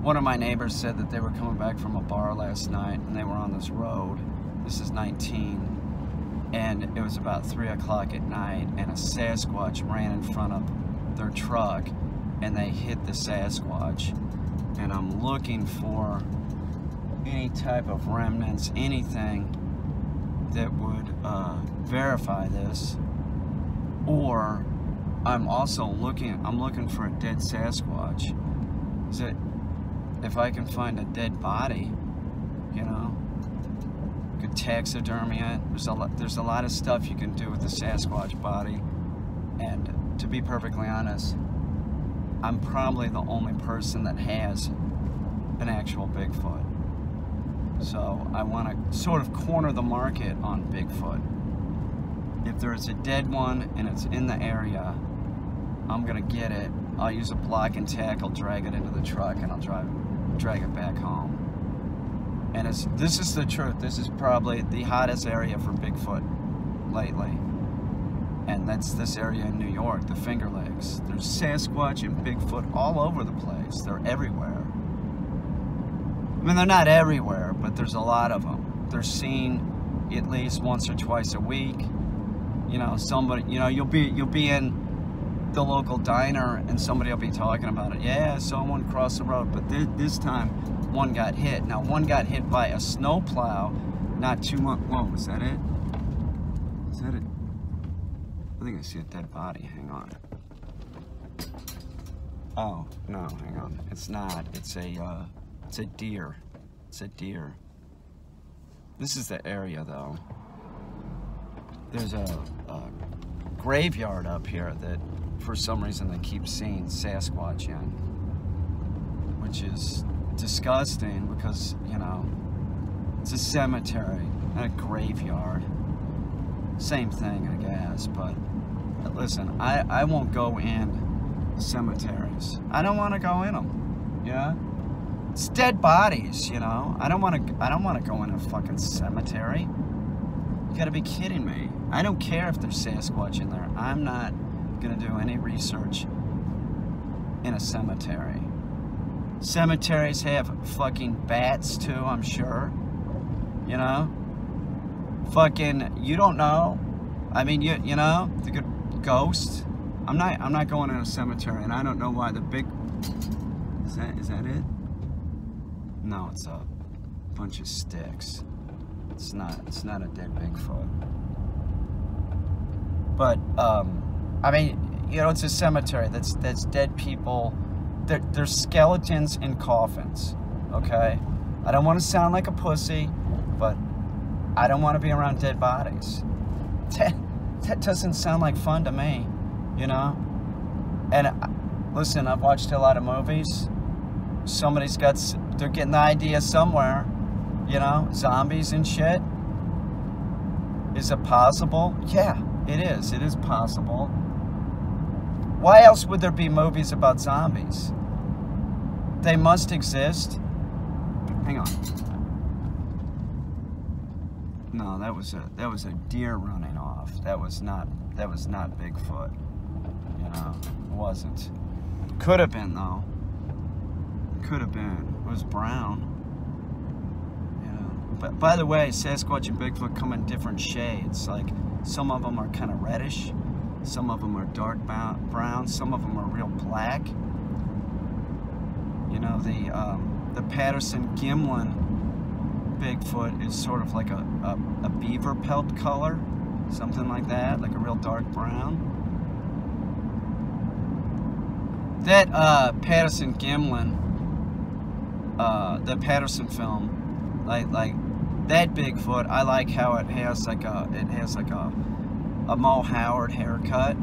One of my neighbors said that they were coming back from a bar last night and they were on this road. This is 19, and it was about 3 o'clock at night, and a Sasquatch ran in front of their truck, and they hit the Sasquatch. And I'm looking for any type of remnants, anything that would verify this. Or I'm also looking for a dead Sasquatch. Is it, if I can find a dead body, you know, could taxidermy it. There's a lot of stuff you can do with the Sasquatch body. And to be perfectly honest, I'm probably the only person that has an actual Bigfoot. So I want to sort of corner the market on Bigfoot. If there's a dead one and it's in the area, I'm gonna get it. I'll use a block and tackle, drag it into the truck, and I'll drag it back home. And this is the truth. This is probably the hottest area for Bigfoot lately. And that's this area in New York, the Finger Lakes. There's Sasquatch and Bigfoot all over the place. They're everywhere. I mean, they're not everywhere, but there's a lot of them. They're seen at least once or twice a week. You know, somebody, you know, you'll be in the local diner and somebody will be talking about it. Yeah, someone crossed the road, but this time one got hit. Now, one got hit by a snowplow not too much. Whoa, was that it? Is that it? I think I see a dead body. Hang on. Oh, no, hang on. It's not. It's a deer. It's a deer. This is the area, though. There's a graveyard up here that, for some reason, they keep seeing Sasquatch in, which is disgusting because, you know, it's a cemetery, not a graveyard. Same thing, I guess, but listen, I won't go in cemeteries. I don't want to go in them, yeah? It's dead bodies, you know? I don't want to go in a fucking cemetery. You gotta be kidding me. I don't care if there's Sasquatch in there. I'm not gonna do any research in a cemetery. Cemeteries have fucking bats too, I'm sure. You know? Fucking, you don't know. I mean, you know, the good ghosts. I'm not going in a cemetery, and I don't know why the big. Is that it? No, it's a bunch of sticks. It's not a dead Bigfoot. But I mean, you know, it's a cemetery. That's dead people. There's skeletons in coffins. Okay, I don't want to sound like a pussy, but I don't want to be around dead bodies. That doesn't sound like fun to me, you know? And listen, I've watched a lot of movies. They're getting the idea somewhere, you know? Zombies and shit. Is it possible? Yeah, it is. It is possible. Why else would there be movies about zombies? They must exist. Hang on. No, that was a deer running off. That was not Bigfoot. You know, it wasn't. Could have been though. Could have been. It was brown. You know. But by the way, Sasquatch and Bigfoot come in different shades. Like some of them are kind of reddish, some of them are dark brown, some of them are real black. You know, the Patterson Gimlin Bigfoot is sort of like a beaver pelt color, something like that, like a real dark brown. That Patterson Gimlin, the Patterson film, like that Bigfoot, I like how it has like a Mo Howard haircut.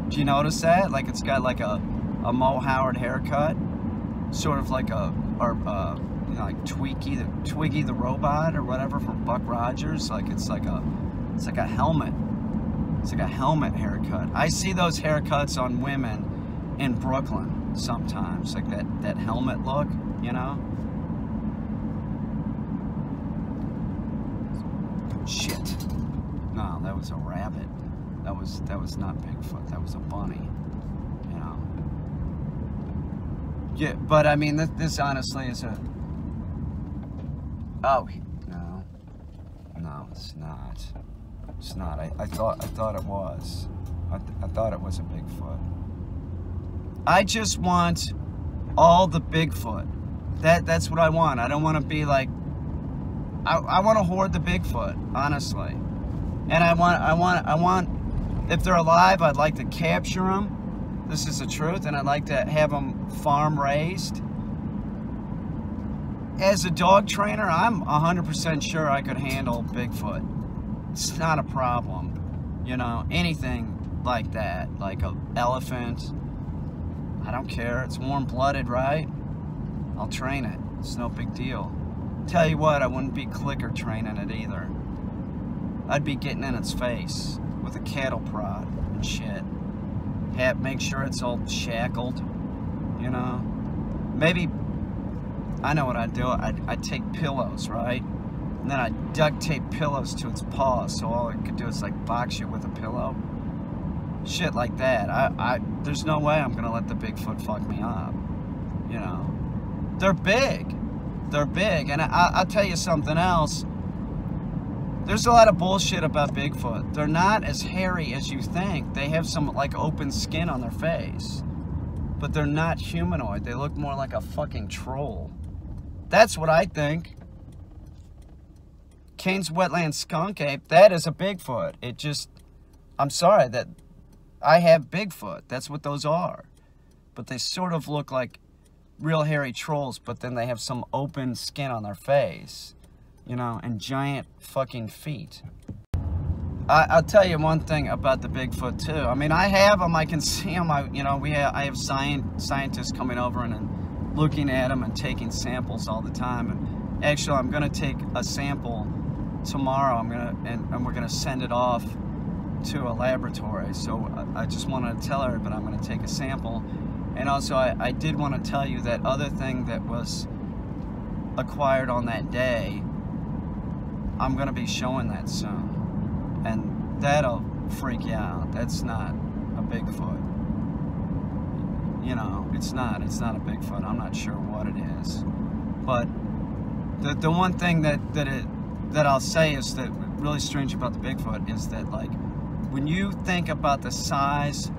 Do you notice that? Like it's got like a Mo Howard haircut, sort of like you know, like Twiggy the robot or whatever from Buck Rogers. Like it's like a helmet. It's like a helmet haircut. I see those haircuts on women in Brooklyn sometimes, like that helmet look, you know. Shit. No, that was a rabbit. That was not Bigfoot. That was a bunny. You know. Yeah, but I mean, this honestly is a... Oh, no. No, it's not. It's not. I thought it was. I thought it was a Bigfoot. I just want all the Bigfoot. That's what I want. I don't want to be like... I want to hoard the Bigfoot, honestly. And I want, if they're alive, I'd like to capture them. This is the truth, and I'd like to have them farm raised. As a dog trainer, I'm 100% sure I could handle Bigfoot. It's not a problem. You know, anything like that, like an elephant. I don't care. It's warm-blooded, right? I'll train it. It's no big deal. Tell you what, I wouldn't be clicker training it either. I'd be getting in its face with a cattle prod and shit. Make sure it's all shackled, you know. Maybe, I know what I'd do. I'd take pillows, right? And then I'd duct tape pillows to its paws, so all it could do is like box you with a pillow. Shit like that. There's no way I'm gonna let the Bigfoot fuck me up, you know. They're big. They're big, and I'll tell you something else. There's a lot of bullshit about Bigfoot. They're not as hairy as you think. They have some like open skin on their face, but they're not humanoid. They look more like a fucking troll. That's what I think. Caine's wetland skunk ape, that is a Bigfoot. It just, I'm sorry that I have Bigfoot. That's what those are. But they sort of look like real hairy trolls, but then they have some open skin on their face, you know, and giant fucking feet. I'll tell you one thing about the Bigfoot too. I mean, I have them. I can see them. I have scientists coming over and looking at them and taking samples all the time. And actually, I'm gonna take a sample tomorrow. And we're gonna send it off to a laboratory. So I just wanted to tell her, but I'm gonna take a sample. And also, I did want to tell you that other thing that was acquired on that day, I'm going to be showing that soon. And that'll freak you out. That's not a Bigfoot. You know, it's not a Bigfoot. I'm not sure what it is. But the one thing that I'll say is that really strange about the Bigfoot is that, like, when you think about the size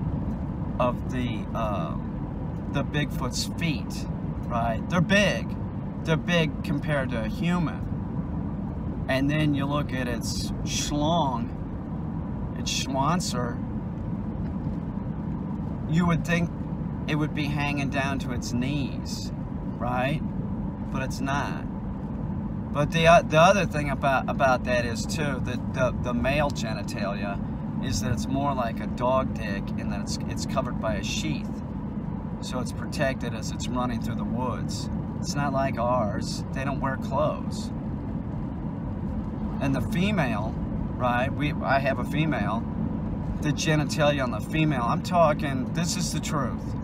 of the Bigfoot's feet, right? They're big. They're big compared to a human. And then you look at its schlong, its schwanzer, you would think it would be hanging down to its knees, right? But it's not. But the other thing about that is too that the male genitalia is that it's more like a dog dick in that it's covered by a sheath. So it's protected as it's running through the woods. It's not like ours. They don't wear clothes. And the female, right? I have a female. The genitalia on the female, I'm talking, this is the truth.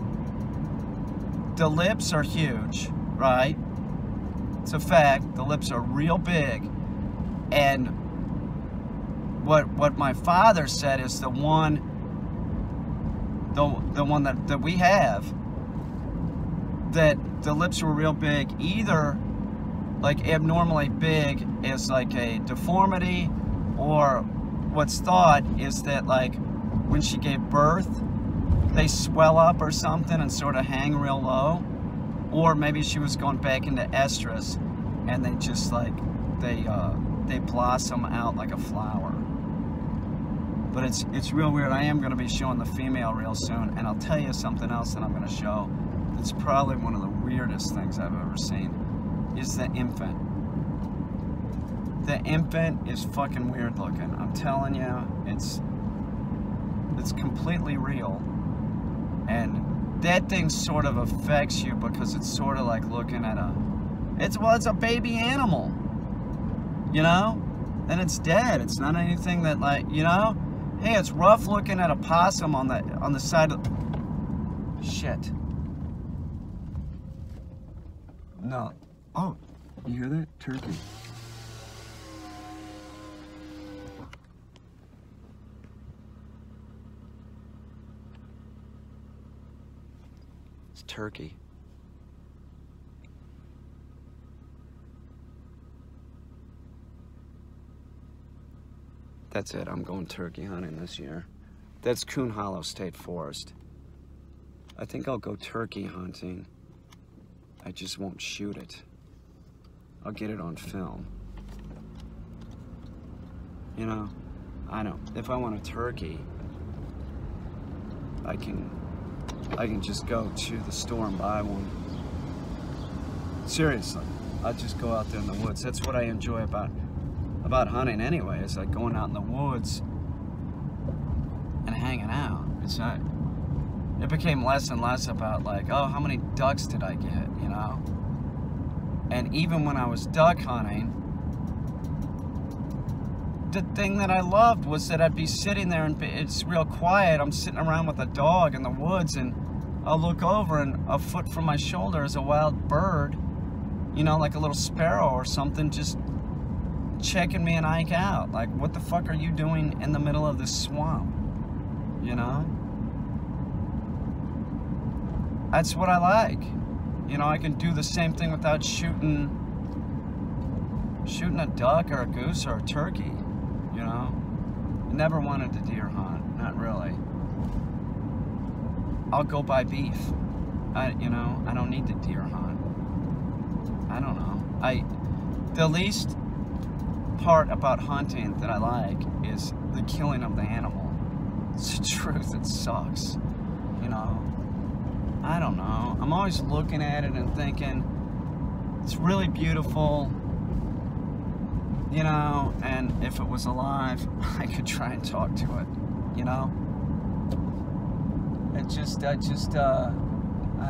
The lips are huge, right? It's a fact. The lips are real big. And what my father said is the one that we have, that the lips were real big, either like abnormally big as like a deformity, or what's thought is that like when she gave birth they swell up or something and sort of hang real low, or maybe she was going back into estrus and they just like they blossom out like a flower. But it's real weird. I am going to be showing the female real soon, and I'll tell you something else that I'm going to show. It's probably one of the weirdest things I've ever seen, is the infant. The infant is fucking weird looking. I'm telling you, it's completely real. And that thing sort of affects you because it's sort of like looking at it's a baby animal, you know? And it's dead. It's not anything that, like, you know? Hey, it's rough looking at a possum on the side of... Shit. No. Oh, you hear that? Turkey. It's turkey. That's it. I'm going turkey hunting this year. That's Coon Hollow State Forest. I think I'll go turkey hunting. I just won't shoot it. I'll get it on film. You know, I know. If I want a turkey, I can just go to the store and buy one. Seriously, I'll just go out there in the woods. That's what I enjoy about hunting anyway, is like going out in the woods and hanging out. It became less and less about like, oh, how many ducks did I get, you know? And even when I was duck hunting, the thing that I loved was that I'd be sitting there and it's real quiet. I'm sitting around with a dog in the woods, and I'll look over and a foot from my shoulder is a wild bird, you know, like a little sparrow or something, just checking me and Ike out. Like, what the fuck are you doing in the middle of this swamp? You know? That's what I like. You know, I can do the same thing without shooting a duck or a goose or a turkey, you know? I never wanted to deer hunt, not really. I'll go buy beef. You know, I don't need to deer hunt. I don't know. The least part about hunting that I like is the killing of the animal. It's the truth, it sucks, you know? I don't know. I'm always looking at it and thinking, it's really beautiful, you know, and if it was alive, I could try and talk to it, you know? I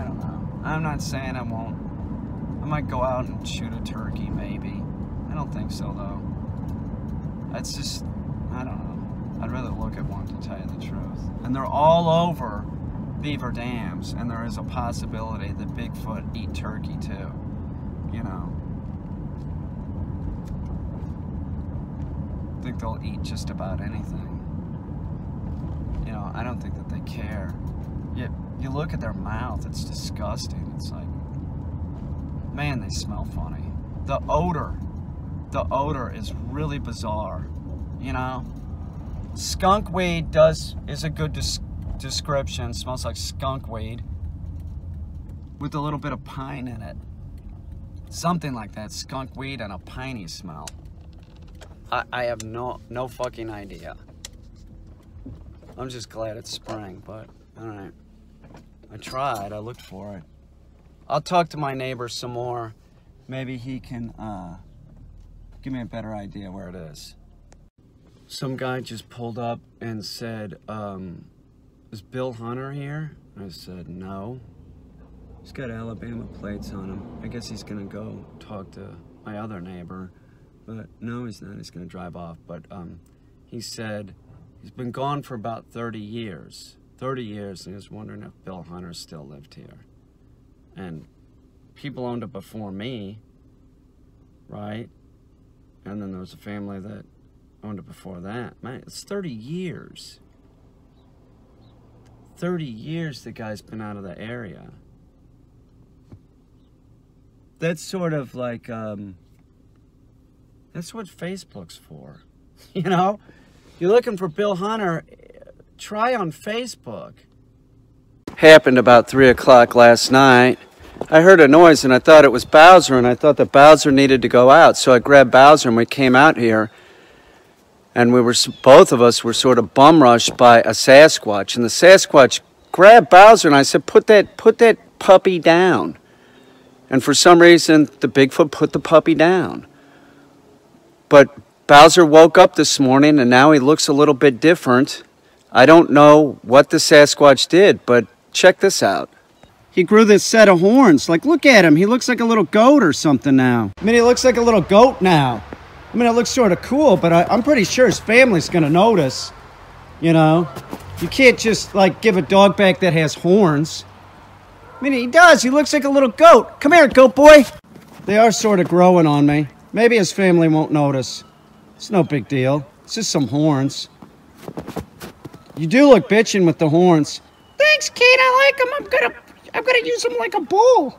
don't know. I'm not saying I won't. I might go out and shoot a turkey, maybe. I don't think so, though. It's just, I don't know. I'd rather look at one, to tell you the truth. And they're all over beaver dams, and there is a possibility that Bigfoot eat turkey too, you know. I think they'll eat just about anything. You know, I don't think that they care. You look at their mouth, it's disgusting. It's like, man, they smell funny. The odor is really bizarre, you know. Skunk weed is a good description. Smells like skunk weed with a little bit of pine in it, something like that. Skunk weed and a piney smell. I have no fucking idea. I'm just glad it's spring, but all right. I tried. I looked for it. I'll talk to my neighbor some more. Maybe he can give me a better idea where it is. Some guy just pulled up and said, is Bill Hunter here? I said, no. He's got Alabama plates on him. I guess he's gonna go talk to my other neighbor. But no, he's not. He's gonna drive off. But he said he's been gone for about 30 years. 30 years, and he was wondering if Bill Hunter still lived here. And people owned it before me, right? And then there was a family that owned it before that. Man, it's 30 years. 30 years the guy's been out of the area. That's sort of like, that's what Facebook's for. You know? You're looking for Bill Hunter, try on Facebook. Happened about 3 o'clock last night. I heard a noise and I thought it was Bowser, and I thought that Bowser needed to go out. So I grabbed Bowser and we came out here, and both of us were sort of bum rushed by a Sasquatch, and the Sasquatch grabbed Bowser and I said, put that puppy down. And for some reason, the Bigfoot put the puppy down. But Bowser woke up this morning and now he looks a little bit different. I don't know what the Sasquatch did, but check this out. He grew this set of horns. Like, look at him. He looks like a little goat or something now. I mean, he looks like a little goat now. I mean, it looks sort of cool, but I'm pretty sure his family's going to notice, you know. You can't just, like, give a dog back that has horns. I mean, he does. He looks like a little goat. Come here, goat boy. They are sort of growing on me. Maybe his family won't notice. It's no big deal. It's just some horns. You do look bitchin' with the horns. Thanks, Kate. I like them. I'm gonna use them like a bull.